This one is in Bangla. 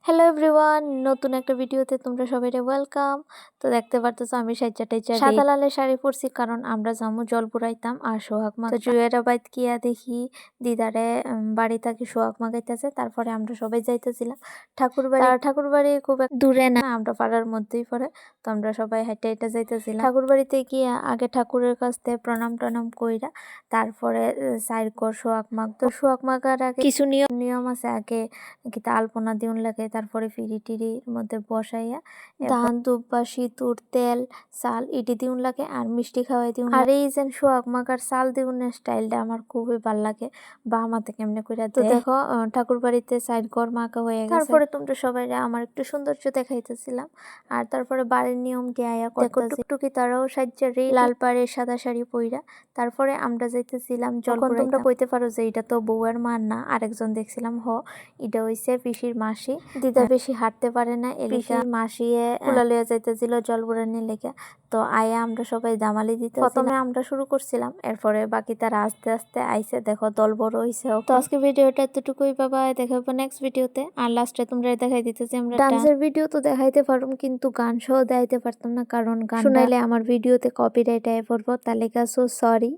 হ্যালো এভরিওয়ান, নতুন একটা ভিডিওতে তোমরা সবাইকে ওয়েলকাম। তো দেখতে পারতেছো আমি সাদা লালের শাড়ি পরছি, কারণ আমরা যাবো জল পুরাইতাম আর সোহাগ মা। তো জুয়েরা বাইত কিয়া দেখি দিদারে বাড়ি থেকে সোহাগ মাগাইতেছে। তারপরে আমরা সবাই যাইতেছিলাম ঠাকুর বাড়ি খুব দূরে না, আমরা পাড়ার মধ্যেই পড়ে। তো আমরা সবাই হাইটা হাইটা যাইতেছিলাম ঠাকুর বাড়িতে গিয়া আগে ঠাকুরের কাছ থেকে প্রণাম টনাম কইরা তারপরে সাইর কর সোহাগ মাগ। তো সোহাগ মাগার আগে কিছু নিয়ম আছে। আগে কিতা আলপনা দিউন লাগে, তারপরে ফিরি টিরির মধ্যে বসাইয়া ধান দুব্বা সিঁদুর তেল চাল ইটি দিউন লাগে আর মিষ্টি খাওয়াই দিউন। আর এই যে সোহাগ মাগার চাল দিউনের স্টাইলটা আমার খুবই ভাল লাগে, বা আমাতে কেমনে কইরা। তো দেখো ঠাকুর বাড়িতে সাইড ঘর মাকা হয়ে গেছে। তারপরে তোমরা সবাই আমার একটু সৌন্দর্য দেখাইতেছিলাম। আর তারপরে বাড়ির নিয়ম কে আয়া করতেছি টুকটুকি, তারাও সাজ্জারি লাল পাড়ে সাদা শাড়ি পইরা। তারপরে আমরা যাইতেছিলাম জল। তোমরা কইতে পারো যে এটা তো বউয়ের মার না, আরেকজন দেখছিলাম এটা হইছে পিসির মাসি। দিদা বেশি হাঁটতে পারে না, পিসির মাসিয়ে কুলা লইয়া যাইতেছিল জল বুড়ানির লেগে। তো আয়া আমরা সবাই দামালি দিতে, প্রথমে আমরা শুরু করছিলাম, এরপরে বাকি তারা আস্তে আস্তে আইছে। দেখো দল বড় হইছে। তো আজকে ভিডিওটা এতটুকুই, বাবা দেখা হবে নেক্সট ভিডিওতে। আর লাস্টে তোমরা দেখাই দিতেছি আমরা ডান্সের ভিডিও তো দেখাইতে পারুম, কিন্তু গান সহ দেখাইতে পারতাম না, কারণ গান শুনাইলে আমার ভিডিওতে কপিরাইট আয় পড়বো। তাহলে সো সরি।